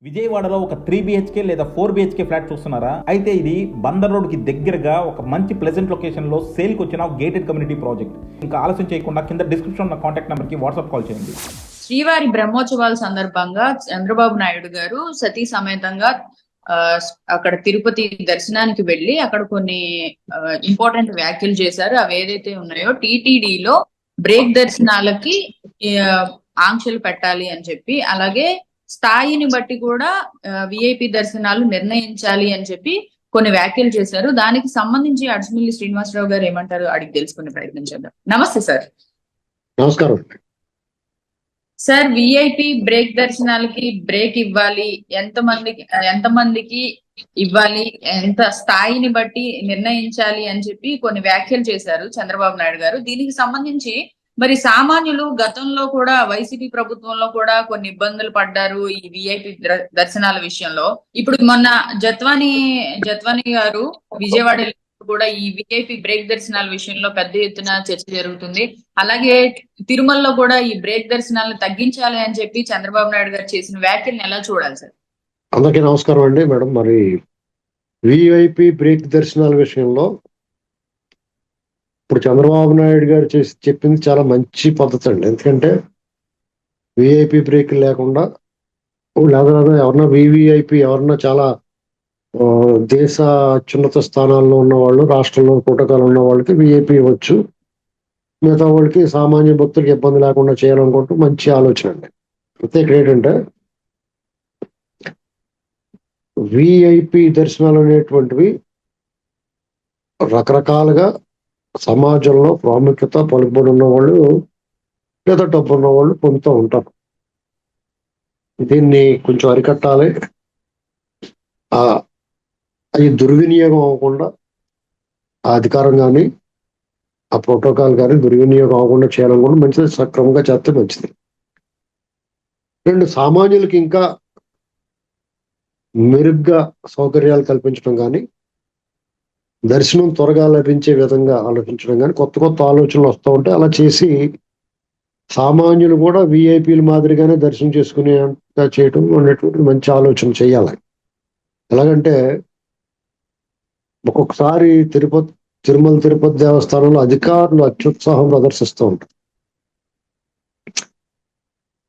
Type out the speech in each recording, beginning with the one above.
విజయవాడలో ఒక 3 బిహెచ్కే లేదా 4 బిహెచ్కే ఫ్లాట్ చూస్తున్నారా? అయితే ఇది బందర్ రోడ్ కి దగ్గరగా ఒక మంచి ప్లెజెంట్ లొకేషన్ లో సేల్ కి వచ్చిన గేటెడ్ కమ్యూనిటీ ప్రాజెక్ట్. ఇంకా ఆలస్యం చేయకుండా కింద డిస్క్రిప్షన్ ఉన్న కాంటాక్ట్ నెంబర్ కి వాట్సాప్ కాల్ చేయండి. శ్రీవారి బ్రహ్మోత్సవాల సందర్భంగా చంద్రబాబు నాయుడు గారు సతీ సమేతంగా అక్కడ తిరుపతి దర్శనానికి వెళ్లి అక్కడ కొన్ని ఇంపార్టెంట్ వ్యాఖ్యలు చేశారు. అవి ఏదైతే ఉన్నాయో టీటీడీలో బ్రేక్ దర్శనాలకి ఆంక్షలు పెట్టాలి అని చెప్పి, అలాగే స్థాయిని బట్టి కూడా విఐపి దర్శనాలు నిర్ణయించాలి అని చెప్పి కొన్ని వ్యాఖ్యలు చేశారు. దానికి సంబంధించి అడ్స్మిల్లి శ్రీనివాసరావు గారు ఏమంటారు అడిగి తెలుసుకునే ప్రయత్నం చేద్దాం. నమస్తే సార్. నమస్కారం సార్, విఐపి బ్రేక్ దర్శనాలకి బ్రేక్ ఇవ్వాలి, ఎంతమందికి ఇవ్వాలి, ఎంత స్థాయిని బట్టి నిర్ణయించాలి అని చెప్పి కొన్ని వ్యాఖ్యలు చేశారు చంద్రబాబు నాయుడు గారు. దీనికి సంబంధించి మరి సామాన్యులు గతంలో కూడా వైసీపీ ప్రభుత్వంలో కూడా కొన్ని ఇబ్బందులు పడ్డారు ఈ విఐపి దర్శనాల విషయంలో. ఇప్పుడు మొన్న జత్వాని గారు విజయవాడ కూడా ఈ విఐపి బ్రేక్ దర్శనాల విషయంలో పెద్ద ఎత్తున చర్చ జరుగుతుంది. అలాగే తిరుమలలో కూడా ఈ బ్రేక్ దర్శనాలను తగ్గించాలి అని చెప్పి చంద్రబాబు నాయుడు గారు చేసిన వ్యాఖ్యలను ఎలా చూడాలి సార్? అందరికీ నమస్కారం అండి. మేడం, మరి విఐపి బ్రేక్ దర్శనాల విషయంలో ఇప్పుడు చంద్రబాబు నాయుడు గారు చెప్పింది చాలా మంచి పద్ధతి అండి. ఎందుకంటే విఐపి బ్రేక్ లేకుండా లేదా ఎవరన్నా వివిఐపి ఎవరన్నా చాలా దేశ అత్యున్నత స్థానాల్లో ఉన్న వాళ్ళు, రాష్ట్రంలో ప్రోటోకాల్ ఉన్న వాళ్ళకి విఐపి ఇవ్వచ్చు, మిగతా వాళ్ళకి సామాన్య భక్తులకి ఇబ్బంది లేకుండా చేయాలనుకుంటూ మంచి ఆలోచన అండి. అయితే ఇక్కడ ఏంటంటే విఐపి దర్శనాలు అనేటువంటివి రకరకాలుగా సమాజంలో ప్రాముఖ్యత పలుకుబడి ఉన్న వాళ్ళు లేదా డబ్బు ఉన్న వాళ్ళు పొందుతూ ఉంటారు. దీన్ని కొంచెం అరికట్టాలి. అది దుర్వినియోగం అవ్వకుండా ఆ అధికారం కానీ ఆ ప్రోటోకాల్ కానీ దుర్వినియోగం అవ్వకుండా చేయడం కూడా మంచిది, సక్రమంగా చేస్తే మంచిది. రెండు, సామాన్యులకి ఇంకా మెరుగ్గా సౌకర్యాలు కల్పించడం కానీ, దర్శనం త్వరగా లభించే విధంగా ఆలోచించడం కానీ కొత్త కొత్త ఆలోచనలు వస్తూ ఉంటాయి. అలా చేసి సామాన్యులు కూడా విఐపీల మాదిరిగానే దర్శనం చేసుకునేంత చేయడం అనేటువంటి మంచి ఆలోచన చేయాలి. ఎలాగంటే ఒక్కొక్కసారి తిరుమల తిరుపతి దేవస్థానంలో అధికారులు అత్యుత్సాహం ప్రదర్శిస్తూ ఉంటారు,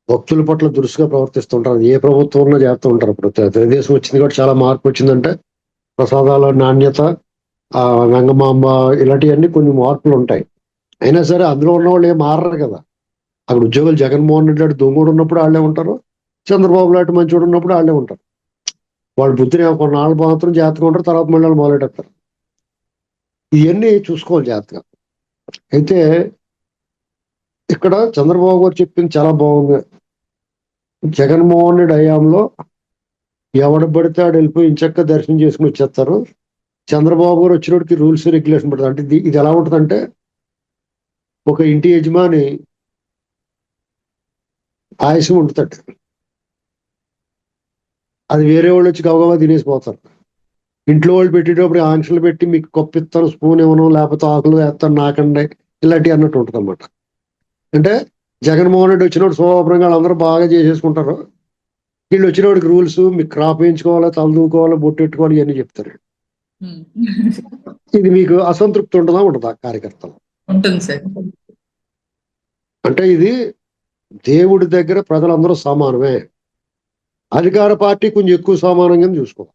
భక్తుల పట్ల దురుసుగా ప్రవర్తిస్తూ ఉంటారు. ఏ ప్రభుత్వంలో చేస్తూ ఉంటారు. ఇప్పుడు తెలుగుదేశం వచ్చింది కూడా చాలా మార్పు వచ్చిందంటే ప్రసాదాల నాణ్యత, వెంగమాంబ, ఇలాంటివన్నీ కొన్ని మార్పులు ఉంటాయి. అయినా సరే అందులో ఉన్న వాళ్ళు ఏం మారరు కదా. అక్కడ ఉద్యోగులు జగన్మోహన్ రెడ్డి లాంటి దొంగోడు ఉన్నప్పుడు వాళ్ళే ఉంటారు, చంద్రబాబు లాంటి మంచోడు ఉన్నప్పుడు వాళ్ళే ఉంటారు. వాళ్ళు బుద్ధిని కొన్నాళ్ళు మాత్రం జాగ్రత్తగా ఉంటారు, తర్వాత మళ్ళీ మొదలెడతారు. ఇవన్నీ చూసుకోవాలి జాగ్రత్తగా. అయితే ఇక్కడ చంద్రబాబు గారు చెప్పింది చాలా బాగుంది. జగన్మోహన్ రెడ్డి హయాంలో ఎవడ పడితే ఆడు వెళ్ళిపోయి ఇంచక్క దర్శనం చేసుకుని వచ్చేస్తారు. చంద్రబాబు గారు వచ్చినోడికి రూల్స్ రెగ్యులేషన్ పెడతారు. అంటే ఇది ఎలా ఉంటుందంటే, ఒక ఇంటి యజమాని ఆయుషం ఉంటుందట, అది వేరే వాళ్ళు వచ్చి గవగవా తినేసిపోతారు. ఇంట్లో వాళ్ళు పెట్టేటప్పుడు ఆంక్షలు పెట్టి మీకు కొప్పిస్తాను, స్పూన్ ఇవ్వను, లేకపోతే ఆకులు వేస్తాను నాకండి, ఇలాంటివి అన్నట్టు ఉంటుంది అన్నమాట. అంటే జగన్మోహన్ రెడ్డి వచ్చినప్పుడు శోభ్రంగా అందరూ బాగా చేసేసుకుంటారు. వీళ్ళు వచ్చినవాడికి రూల్స్, మీకు క్రాప్ వేయించుకోవాలా, తలదూకోవాలా, బొట్టెట్టుకోవాలి, ఇవన్నీ చెప్తారు. ఇది మీకు అసంతృప్తి ఉంటుందా కార్యకర్తలు? ఉంటుంది సార్. అంటే ఇది దేవుడి దగ్గర ప్రజలందరూ సమానమే, అధికార పార్టీ కొంచెం ఎక్కువ సమానంగా చూసుకోవాలి.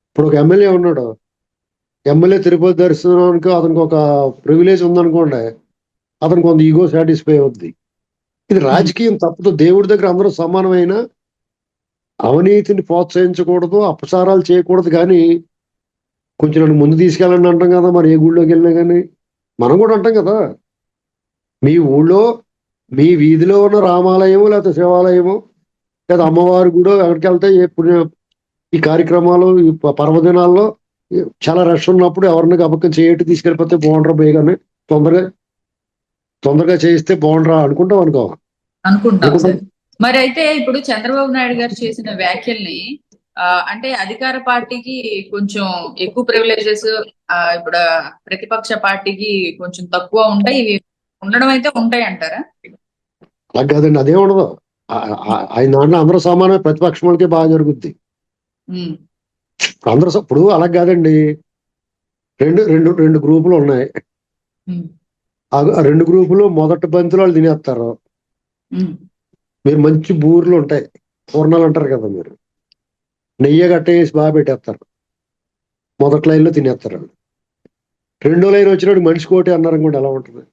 ఇప్పుడు ఒక ఎమ్మెల్యే ఉన్నాడు, ఎమ్మెల్యే తిరుపతి దర్శనానికి అతనికి ఒక ప్రివిలేజ్ ఉందనుకోండి, అతనికి కొంత ఈగో సాటిస్ఫై అవుద్ది. ఇది రాజకీయం తప్పదు. దేవుడి దగ్గర అందరూ సమానమైన, అవినీతిని ప్రోత్సహించకూడదు, అపచారాలు చేయకూడదు. కానీ కొంచెం నన్ను ముందు తీసుకెళ్ళండి అంటాం కదా. మరి ఏ గుళ్ళోకి వెళ్ళినా కానీ మనం కూడా అంటాం కదా, మీ ఊళ్ళో మీ వీధిలో ఉన్న రామాలయము లేకపోతే శివాలయము లేదా అమ్మవారి గుడో ఎక్కడికి వెళ్తే ఈ కార్యక్రమాలు, ఈ పర్వదినాల్లో చాలా రష్ ఉన్నప్పుడు ఎవరిని గబక్కం చేయట్టు తీసుకెళ్ళిపోతే బాగుండరా, బేగానే తొందరగా చేయిస్తే బాగుండరా అనుకుంటాం అనుకుంటాం. మరి అయితే ఇప్పుడు చంద్రబాబు నాయుడు గారు చేసిన వ్యాఖ్యల్ని అంటే అధికార పార్టీకి కొంచెం ఎక్కువ ప్రివిలేజెస్, ఇప్పుడు ప్రతిపక్ష పార్టీకి కొంచెం తక్కువ ఉంటాయి, ఇవి ఉండడం అయితే ఉంటాయి అంటారా? అలా కాదండి, అదే ఉండదు. ఆయన దాంట్లో అందరూ సమానమే, ప్రతిపక్షం వాళ్ళకే బాగా జరుగుద్ది. ఉమ్, అందరూ ఇప్పుడు అలా కాదండి, రెండు రెండు రెండు గ్రూపులు ఉన్నాయి. ఉమ్, ఆ రెండు గ్రూపులు మొదటి బంతిలో వాళ్ళు తినేస్తారు. ఉమ్, మీరు మంచి బూర్లు ఉంటాయి, పూర్ణాలు అంటారు కదా, మీరు నెయ్యి గట్ట వేసి బాగా పెట్టేస్తారు, మొదటి లైన్లో తినేస్తారు వాళ్ళు. రెండో లైన్ వచ్చినప్పుడు మనిషి కోటి అన్నారు కూడా ఎలా ఉంటుంది?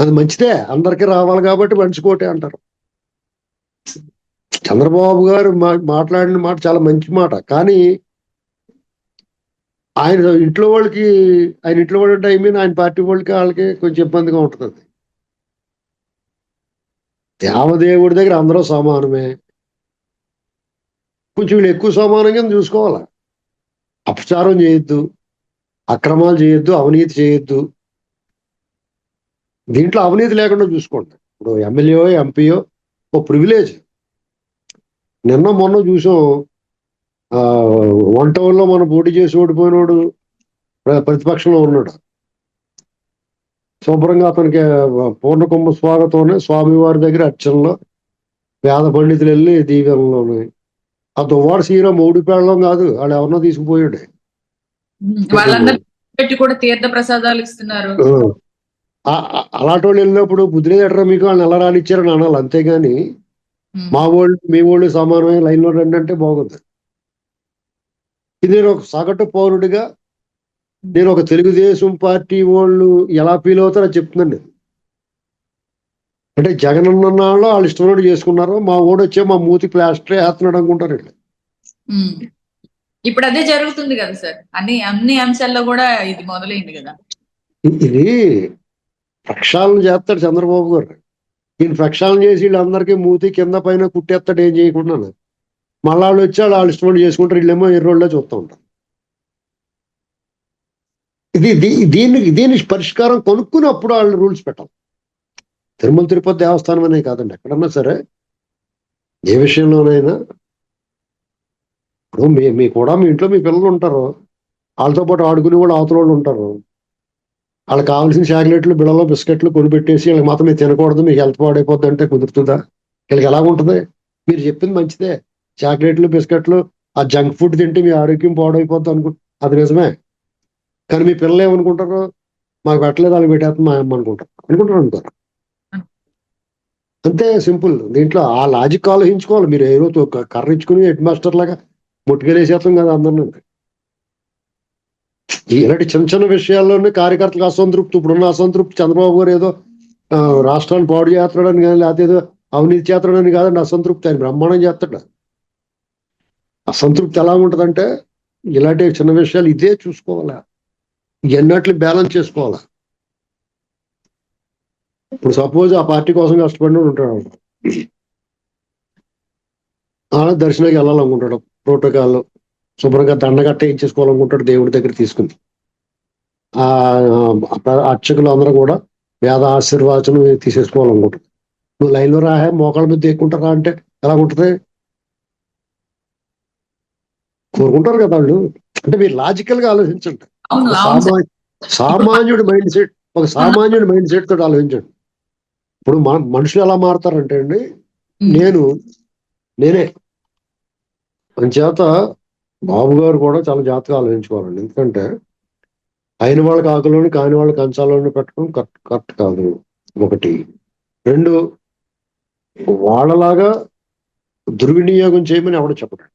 అది మంచిదే, అందరికీ రావాలి కాబట్టి మనిషి కోటి అంటారు. చంద్రబాబు గారు మాట్లాడిన మాట చాలా మంచి మాట, కానీ ఆయన ఇంట్లో వాళ్ళకి, ఆయన ఇంట్లో వాళ్ళ టైం ఆయన పార్టీ వాళ్ళకి వాళ్ళకి కొంచెం ఇబ్బందిగా ఉంటుంది. దేవదేవుడి దగ్గర అందరూ సమానమే, కొంచెం వీళ్ళు ఎక్కువ సమానంగా చూసుకోవాలి. అపచారం చేయొద్దు, అక్రమాలు చేయొద్దు, అవినీతి చేయొద్దు. దీంట్లో అవినీతి లేకుండా చూసుకోండి. ఇప్పుడు ఎమ్మెల్యే ఎంపీయో ఓ ప్రివిలేజ్. నిన్న మొన్న చూసాం, వన్ టౌన్లో మనం పోటీ చేసి ఓడిపోయినోడు ప్రతిపక్షంలో ఉన్నాడు. శుభ్రంగా అతనికి పూర్ణకుంభ స్వాగతంలోనే స్వామివారి దగ్గర అర్చనలో వేద పండితులు వెళ్ళి దీవెనలోనే. ఆ దువ్వాడు సీరం ఓడిపోవడం కాదు, వాళ్ళు ఎవరినో తీసుకుపోయాడు. వాళ్ళందరూ పెట్టి కూడా తీర్థ ప్రసాదాలు ఇస్తున్నారు. అలాంటి వాళ్ళు వెళ్ళినప్పుడు బుద్ధి లేదట్రా మీకు, వాళ్ళని ఎలా రానిచ్చారని అనాలి, అంతేగాని మా వాళ్ళు మీ వాళ్ళు సమానమైన లైన్లో రండి అంటే బాగుంది. ఇది నేను ఒక సగటు పౌరుడిగా, నేను ఒక తెలుగుదేశం పార్టీ వాళ్ళు ఎలా ఫీల్ అవుతారో చెప్తున్నాను. అంటే జగన్ అన్న వాళ్ళు ఇష్టమైనట్టు చేసుకున్నారు, మా ఓడు వచ్చే మా మూతి ప్లాస్టర్ వేస్తున్నాడు అనుకుంటారు. ఇప్పుడు అదే జరుగుతుంది కదా సార్, అన్ని అంశాల్లో కూడా ఇది మొదలైంది కదా. ఇది ప్రక్షాళన చేస్తాడు చంద్రబాబు గారు. ఈయన ప్రక్షాళన చేసి వీళ్ళందరికీ మూతి కింద పైన కుట్టేస్తాడు ఏం చేయకుండా. మళ్ళా వాళ్ళు వచ్చి వాళ్ళు ఇష్టపడి చేసుకుంటారు, వీళ్ళేమో ఎర్రోళ్ళే చూస్తూ ఉంటారు. దీన్ని పరిష్కారం కొనుక్కున్నప్పుడు వాళ్ళు రూల్స్ పెట్టాలి. తిరుమల తిరుపతి దేవస్థానం అనే కాదండి, ఎక్కడన్నా సరే ఏ విషయంలోనైనా. ఇప్పుడు మీ కూడా మీ ఇంట్లో మీ పిల్లలు ఉంటారు, వాళ్ళతో పాటు ఆడుకునే వాళ్ళు అవతల వాళ్ళు ఉంటారు. వాళ్ళకి కావాల్సిన చాక్లెట్లు, బిళ్ళలో బిస్కెట్లు కొనిపెట్టేసి వాళ్ళకి మాత్రం మీరు తినకూడదు, మీకు హెల్త్ పాడైపోద్ది అంటే కుదురుతుందా? వీళ్ళకి ఎలాగుంటుంది? మీరు చెప్పింది మంచిదే, చాక్లెట్లు బిస్కెట్లు ఆ జంక్ ఫుడ్ తింటే మీ ఆరోగ్యం పాడైపోద్ది అది నిజమే. కానీ మీ పిల్లలు ఏమనుకుంటారు? మాకు పెట్టలేదు, వాళ్ళకి పెట్టేస్తుంది మా అమ్మ అనుకుంటారు. అంతే సింపుల్. దీంట్లో ఆ లాజిక్ ఆలోచించుకోవాలి. మీరు ఏ రోజు కర్ర ఇచ్చుకుని హెడ్ మాస్టర్ లాగా ముట్టుకెళ్ళేసేస్తాం కదా అందరినీ. ఇలాంటి చిన్న చిన్న విషయాల్లోనే కార్యకర్తలకు అసంతృప్తి. ఇప్పుడున్న అసంతృప్తి చంద్రబాబు గారు ఏదో రాష్ట్రాన్ని పాడు చేస్తాడని కానీ, లేకపోతే ఏదో అవినీతి చేస్తాడని కాదండి అసంతృప్తి. ఆయన బ్రహ్మాండం చేస్తాడు. అసంతృప్తి ఎలా ఉంటుందంటే ఇలాంటి చిన్న విషయాలు ఇదే చూసుకోవాలా, ఎన్నట్లు బ్యాలెన్స్ చేసుకోవాలా. ఇప్పుడు సపోజ్ ఆ పార్టీ కోసం కష్టపడిన ఉంటాడు, దర్శనానికి వెళ్ళాలనుకుంటాడు, ప్రోటోకాల్ శుభ్రంగా దండగట్ట ఇచ్చేసుకోవాలనుకుంటాడు, దేవుడి దగ్గర తీసుకుని. ఆ అర్చకులు అందరూ కూడా వేద ఆశీర్వాచనం తీసేసుకోవాలనుకుంటారు. నువ్వు లైన్లో రాహే మోకాళ్ళ మీద ఎక్కుంటారా అంటే ఎలా ఉంటుంది? కోరుకుంటారు కదా వాళ్ళు. అంటే మీరు లాజికల్ గా ఆలోచించండి. సామాన్యుడి మైండ్ సెట్ తోటి ఆలోచించండి. ఇప్పుడు మనుషులు ఎలా మారుతారంటే అండి, నేనే అంచేత బాబు గారు కూడా చాలా జాగ్రత్తగా ఆలోచించుకోవాలండి. ఎందుకంటే అయిన వాళ్ళకి ఆకులోని కాని వాళ్ళకి కంచాలోని పెట్టడం కరెక్ట్ కాదు. ఒకటి. రెండు, వాళ్ళలాగా దుర్వినియోగం చేయమని ఎవడు చెప్పడు.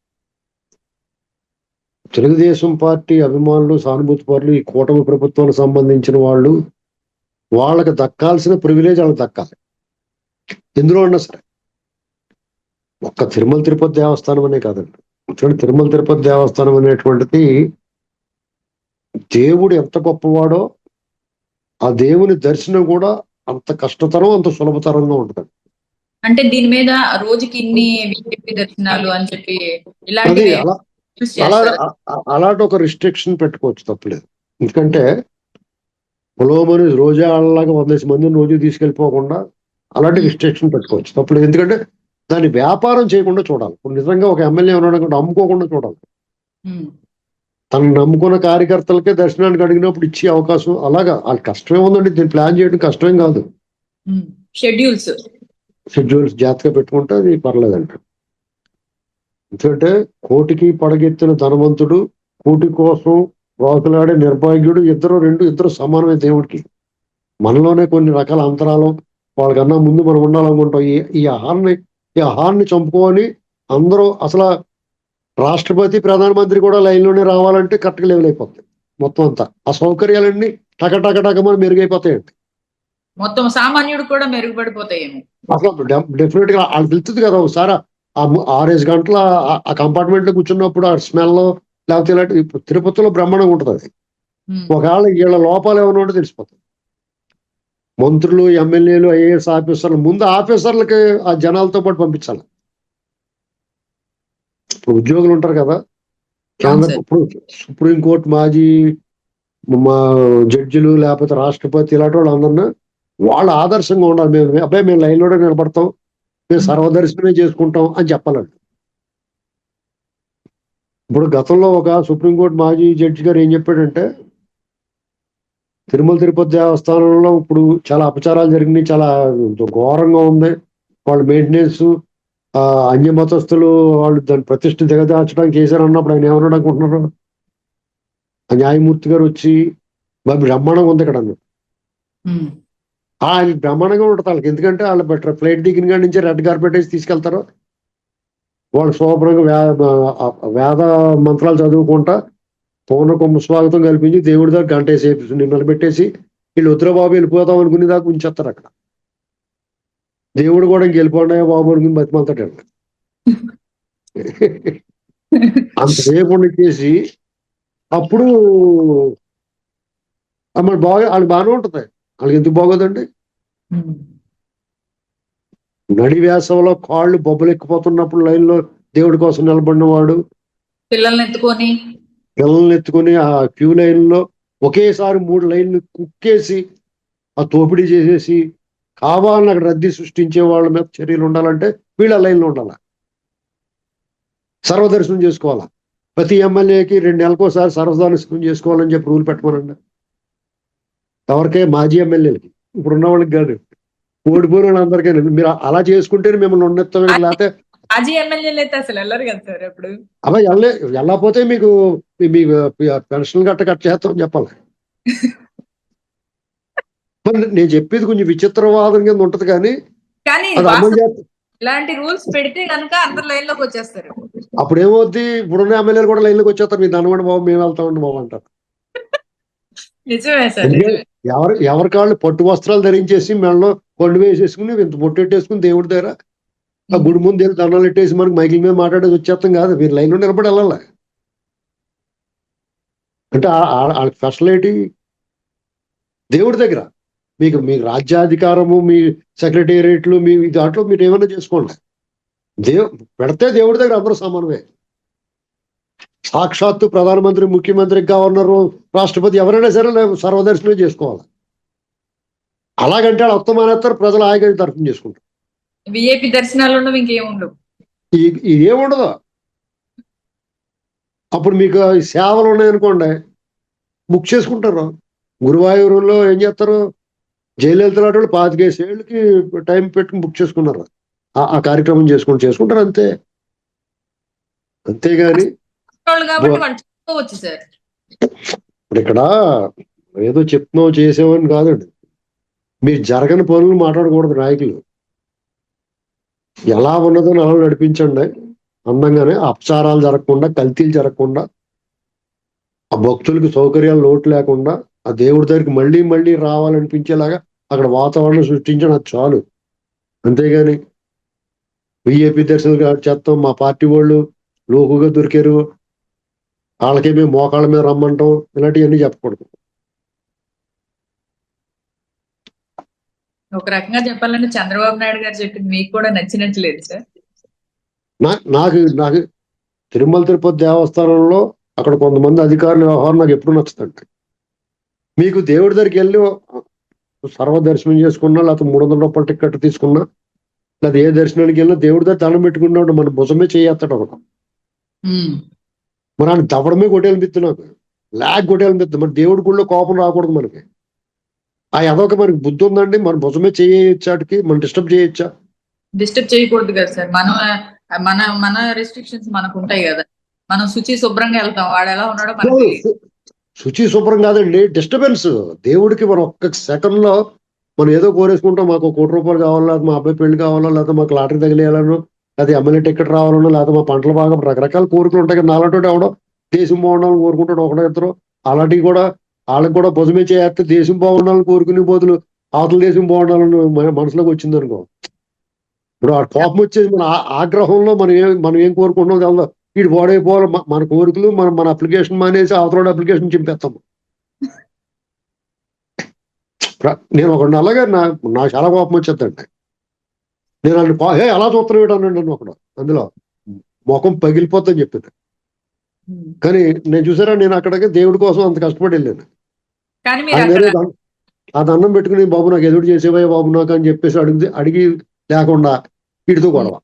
తెలుగుదేశం పార్టీ అభిమానులు, సానుభూతి పరులు, ఈ కూటమి ప్రభుత్వానికి సంబంధించిన వాళ్ళు, వాళ్ళకి దక్కాల్సిన ప్రివిలేజ్ వాళ్ళకి దక్కాలి ఎందులో ఉన్నా సరే. ఒక్క తిరుమల తిరుపతి దేవస్థానం అనే కాదండి. తిరుమల తిరుపతి దేవస్థానం అనేటువంటిది దేవుడు ఎంత గొప్పవాడో ఆ దేవుని దర్శనం కూడా అంత కష్టతరం, అంత సులభతరంగా ఉంటుంది. అంటే దీని మీద రోజుకి ఇన్ని విఐపి దర్శనాలు అని చెప్పి ఇలాంటివి అలాంటి ఒక రిస్ట్రిక్షన్ పెట్టుకోవచ్చు, తప్పలేదు. ఎందుకంటే పొలోమని రోజే ఆడలాగా 100 మందిని రోజు తీసుకెళ్ళిపోకుండా అలాంటి రిస్ట్రిక్షన్ పెట్టుకోవచ్చు, తప్పలేదు. ఎందుకంటే దాన్ని వ్యాపారం చేయకుండా చూడాలి. ఇప్పుడు నిజంగా ఒక ఎమ్మెల్యే ఉన్నాడు అమ్ముకోకుండా చూడాలి. తను నమ్ముకున్న కార్యకర్తలకే దర్శనానికి అడిగినప్పుడు ఇచ్చే అవకాశం. అలాగా వాళ్ళకి కష్టమే ఉందండి, దీన్ని ప్లాన్ చేయడం కష్టమేం కాదు. షెడ్యూల్స్ షెడ్యూల్స్ జాగ్రత్తగా పెట్టుకుంటే అది పర్లేదంట. ఎందుకంటే కోటికి పడగెత్తిన ధనవంతుడు, కూటి కోసం రోకలాడే నిర్భాగ్యుడు ఇద్దరు సమానమే దేవుడికి. మనలోనే కొన్ని రకాల అంతరాలు, వాళ్ళకన్నా ముందు మనం ఉండాలనుకుంటాం. ఈ ఆహారాన్ని చంపుకొని అందరూ అసలు రాష్ట్రపతి ప్రధానమంత్రి కూడా లైన్లోనే రావాలంటే కరెక్ట్గా లెవెల్ అయిపోతాయి. మొత్తం అంతా ఆ సౌకర్యాలన్నీ టకటకటకమని మెరుగైపోతాయండి. మొత్తం సామాన్యుడు కూడా మెరుగుపడిపోతాయేమో. అసలు డెఫినెట్ గా వాళ్ళకి తెలుస్తుంది కదా. ఒకసారి 6 గంటల ఆ కంపార్ట్మెంట్ లో కూర్చున్నప్పుడు ఆ స్మెల్ లేకపోతే ఇలాంటి తిరుపతిలో బ్రహ్మాండంగా ఉంటుంది అది. ఒకవేళ వీళ్ళ లోపాలు ఏమైనా ఉంటే తెలిసిపోతుంది. మంత్రులు, ఎమ్మెల్యేలు, ఐఏఎస్ ఆఫీసర్లు ముందు ఆఫీసర్లకి ఆ జనాలతో పాటు పంపించాలి. ఇప్పుడు ఉద్యోగులు ఉంటారు కదా, ఇప్పుడు సుప్రీంకోర్టు మాజీ జడ్జిలు లేకపోతే రాష్ట్రపతి ఇలాంటి వాళ్ళు అందరినీ వాళ్ళ ఆదర్శంగా ఉండాలి. మేము లైన్లోనే నిలబడతాం, మేము సర్వదర్శనమే చేసుకుంటాం అని చెప్పాలండి. ఇప్పుడు గతంలో ఒక సుప్రీంకోర్టు మాజీ జడ్జి గారు ఏం చెప్పాడంటే, తిరుమల తిరుపతి దేవస్థానంలో ఇప్పుడు చాలా అపచారాలు జరిగినాయి, చాలా ఘోరంగా ఉంది, వాళ్ళ మెయింటెనెన్స్, అన్య మతస్థులు వాళ్ళు దాని ప్రతిష్ఠ దిగదార్చడానికి చేశారు అన్నప్పుడు ఆయన ఏమన్నాడు అనుకుంటున్నారు? ఆ న్యాయమూర్తి గారు వచ్చి బ్రహ్మాండంగా ఉంది ఇక్కడ అన్నాడు. ఆయన బ్రహ్మాండంగా ఉంటుంది వాళ్ళకి, ఎందుకంటే వాళ్ళు ఫ్లైట్ దిగిన కాడి నుంచి రెడ్ కార్పెట్ వేసి తీసుకెళ్తారు. వాళ్ళు శుభ్రంగా వేద మంత్రాలు చదువుకుంటా పౌర్ణ కుంభ స్వాగతం కల్పించి దేవుడి దగ్గర గంట వేసి నిలబెట్టేసి వీళ్ళు ఉత్తరబాబు వెళ్ళిపోతాం అనుకునే దాకా ఉంచేస్తారు అక్కడ. దేవుడు కూడా ఇంకెళ్ళిపోండా బాబు అనుకుని బతిమంతాడు. అంతసేపు చేసి అప్పుడు మరి వాళ్ళకి బాగానే ఉంటుంది. వాళ్ళకి ఎందుకు బాగోదండి? నడి వేసవలో కాళ్ళు బొబ్బలు ఎక్కిపోతున్నప్పుడు లైన్లో దేవుడి కోసం నిలబడిన వాడు పిల్లల్ని ఎత్తుకొని ఆ క్యూ లైన్లో ఒకేసారి 3 లైన్లు కుక్కేసి ఆ తోపిడీ చేసేసి కావాలని అక్కడ రద్దీ సృష్టించే వాళ్ళ మీద చర్యలు ఉండాలంటే వీళ్ళ లైన్లో ఉండాలి, సర్వదర్శనం చేసుకోవాలా. ప్రతి ఎమ్మెల్యేకి 2 నెలలకోసారి సర్వదర్శనం చేసుకోవాలని చెప్పి రూల్ పెట్టమనండి. ఎవరికే మాజీ ఎమ్మెల్యేలకి, ఇప్పుడు ఉన్న వాళ్ళకి కాదు, ఓడిపోయిన వాళ్ళందరికీ. మీరు అలా చేసుకుంటేనే మిమ్మల్ని ఉన్నతమైన, లేకపోతే మాజీ ఎమ్మెల్యేలు అయితే అసలు వెళ్ళరు కదా సార్. అప్పుడు అలా వెళ్ళకపోతే మీకు పెన్షన్ కట్ చేస్తామని చెప్పాలి. నేను చెప్పేది కొంచెం విచిత్రవాదం కింద ఉంటది, కానీ అది అమలు చేస్తే ఇలాంటి రూల్స్ పెడితే కనుక అందరు లైన్ లోకి వచ్చేస్తారు. అప్పుడు ఏమవుద్ది, ఇప్పుడున్న ఎమ్మెల్యేలు కూడా లైన్లోకి వచ్చేస్తారు. మీ ధనవండి బాబు, మేము వెళ్తామండి బాబు అంటారు. నిజమే సార్. ఎవరి కాళ్ళు పట్టు వస్త్రాలు ధరించేసి మెడలో కొండు వేసేసుకుని ఇంత బొట్టెట్టేసుకుని దేవుడి దగ్గర ఆ గుడి ముందు వెళ్ళి దండాలు పెట్టేసి మనకు మైకిల్ మీద మాట్లాడేది వచ్చేస్తాం కాదు. మీరు లైన్లో నిలబడి వెళ్ళాలి. అంటే వాళ్ళ స్పెషాలిటీ దేవుడి దగ్గర. మీకు రాజ్యాధికారము, మీ సెక్రటేరియట్లు, మీ దాంట్లో మీరు ఏమైనా చేసుకోండి. పెడితే దేవుడి దగ్గర అందరూ సమానమే. సాక్షాత్తు ప్రధానమంత్రి, ముఖ్యమంత్రి, గవర్నరు, రాష్ట్రపతి ఎవరైనా సరే సర్వదర్శనం చేసుకోవాలి. అలాగంటే వాళ్ళు ఉత్తమానేస్తారు, ప్రజలు హాయిగా దర్శనం చేసుకుంటారు. విఐపి దర్శనాలు ఉండవు, ఇంకేముండవు, ఇదేముండదు. అప్పుడు మీకు సేవలు ఉన్నాయనుకోండి, బుక్ చేసుకుంటారు. గురువాయూరులో ఏం చేస్తారు, జయలలిత లాంటి వాళ్ళు 25 ఏళ్ళకి టైం పెట్టుకుని బుక్ చేసుకున్నారు. ఆ కార్యక్రమం చేసుకుంటారు అంతే. అంతేగాని ఇప్పుడు ఇక్కడ ఏదో చెప్తున్నావు చేసేవని కాదండి. మీరు జరగని పనులు మాట్లాడకూడదు. నాయకులు ఎలా ఉన్నదో అలా నడిపించండి అందంగానే. అపచారాలు జరగకుండా, కల్తీలు జరగకుండా, ఆ భక్తులకు సౌకర్యాలు లోటు లేకుండా, ఆ దేవుడి దగ్గరికి మళ్ళీ మళ్ళీ రావాలనిపించేలాగా అక్కడ వాతావరణం సృష్టించడం అది చాలు. అంతేగాని విఐపి దర్శనాలు చేస్తాం, మా పార్టీ వాళ్ళు లోకుగా దొరికారు, వాళ్ళకే మేము మోకాళ్ళ మీద రమ్మంటాం, ఇలాంటివన్నీ చెప్పకూడదు. ఒక రకంగా చెప్పాలంటే చంద్రబాబు నాయుడు గారు చెప్పింది మీకు కూడా నచ్చినట్లేదు సార్. నాకు తిరుమల తిరుపతి దేవస్థానంలో అక్కడ కొంతమంది అధికారుల వ్యవహారం నాకు ఎప్పుడు నచ్చుతుంది. మీకు దేవుడి దగ్గరికి వెళ్ళి సర్వదర్శనం చేసుకున్నా, లేకపోతే 300 రూపాయల టికెట్ తీసుకున్నా, లేదా ఏ దర్శనానికి వెళ్ళినా దేవుడి దగ్గర దండం పెట్టుకున్నాడు, మన భుజమే చేస్తాడు ఒకటి. మరి ఆయన దవ్వడమే కొట్టేయాలనిపిస్తుంది, నాకు కొట్టేయాలనిపిస్తుంది. మరి దేవుడి గుళ్ళో కోపం రాకూడదు మనకి. అదొక మనకి బుద్ధి ఉందండి, మన భుజమే చేయొచ్చాటికి మనం డిస్టర్బ్ చేయొచ్చా? డిస్టర్బ్ చేయకూడదు కదా సార్. మనం మన మన రెస్ట్రిక్షన్స్ మనకు ఉంటాయి కదా. మనం శుచి శుభ్రంగా వెళ్తాం, వాడు ఎలా ఉన్నాడో మనకి తెలియదు. శుచి శుభ్రం కాదండి, డిస్టర్బెన్స్. దేవుడికి మనం ఒక్క సెకండ్ లో మనం ఏదో కోరేసుకుంటాం, మాకు ఒక ₹1,00,00,000 కావాలా, మా అబ్బాయి పెళ్లి కావాలా, లేకపోతే మాకు లాటరీ తగిలేయాలనో, లేదా ఎమ్మెల్యే టికెట్ రావాలనో, లేకపోతే మా పంటలు బాగా రకరకాల కోరికలు ఉంటాయి కదా. నాలంటి అవడం దేశం బాగుండాలని కోరుకుంటాడు ఒకడో ఇద్దరు. అలాంటివి కూడా వాళ్ళకి కూడా భుజమే చేస్తే దేశం బాగుండాలని కోరుకునే బదులు అవతల దేశం బాగుండాలని మనసులోకి వచ్చింది అనుకో. ఇప్పుడు ఆ కోపం వచ్చేది మన ఆగ్రహంలో మనం ఏం కోరుకుంటున్నాం తెలదు. వీడు పాడైపోవాలి, మన కోరికలు మన అప్లికేషన్ మానేసి అవతల అప్లికేషన్ చింపేస్తాం. నేను ఒక అలాగే నాకు చాలా కోపం వచ్చేద్దండి. నేను వాళ్ళని అలా చూత్తరం వేయడానండి నన్ను ఒకడు, అందులో ముఖం పగిలిపోద్దని చెప్పింది. కానీ నేను చూసారా, నేను అక్కడికి దేవుడి కోసం అంత కష్టపడి వెళ్ళాను. కానీ మీరు అక్కడ ఆ దండం పెట్టుకుని, బాబు నాకు ఎదురు చేసేవా బాబు నాకు అని చెప్పేసి అడిగి లేకుండా వీటితో గొడవ.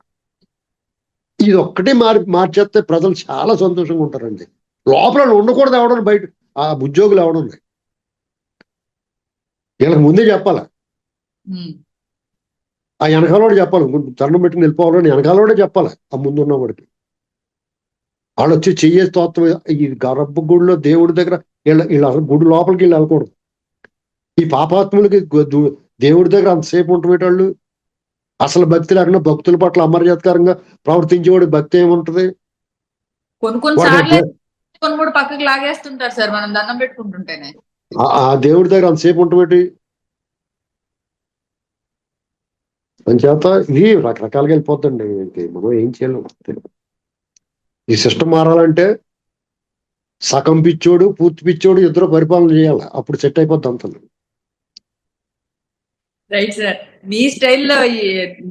ఇది ఒక్కటే మార్చేస్తే ప్రజలు చాలా సంతోషంగా ఉంటారండి. లోపల ఉండకూడదు ఎవడని, బయట ఆ ఉద్యోగులు ఎవడున్నాయి వీళ్ళకి ముందే చెప్పాలి. ఆ వెనకాలోడే చెప్పాలి, దండం పెట్టుకుని వెళ్ళిపోవాలని వెనకాలోడే చెప్పాలి ఆ ముందున్న వాడికి. వాళ్ళు వచ్చి చెయ్యేసి తోత్తం. ఈ గర్భగుడిలో దేవుడి దగ్గర వీళ్ళు అసలు గుడి లోపలికి వీళ్ళు వెళ్ళకూడదు. ఈ పాపాత్ములకి దేవుడి దగ్గర అంతసేపు ఉంటున్నాయి వాళ్ళు. అసలు భక్తి లేకుండా భక్తుల పట్ల అమర్యాదకరంగా ప్రవర్తించేవాడి భక్తి ఏముంటది? కొన్ని కూడా పక్కకి లాగేస్తుంటారు సార్ మనం దండం పెట్టుకుంటుంటేనే. ఆ దేవుడి దగ్గర అంతసేపు ఉంటుంది. అంచేత ఇది రకరకాలుగా వెళ్ళిపోతుందండి. మనం ఏం చేయలేం. ఈ సిస్టమ్ మారాలంటే సగం పిచ్చోడు పూర్తి పిచ్చోడు ఇద్దరు పరిపాలన చేయాలి, అప్పుడు సెట్ అయిపోద్ది అంత. రైట్ సార్, మీ స్టైల్లో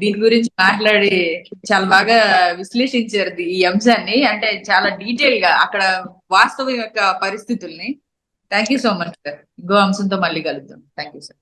దీని గురించి మాట్లాడి చాలా బాగా విశ్లేషించారు ఈ అంశాన్ని. అంటే చాలా డీటెయిల్ గా అక్కడ వాస్తవం యొక్క పరిస్థితుల్ని. Thank you so much sir. ఇంకో అంశంతో మళ్ళీ కలుద్దాం. Thank you sir.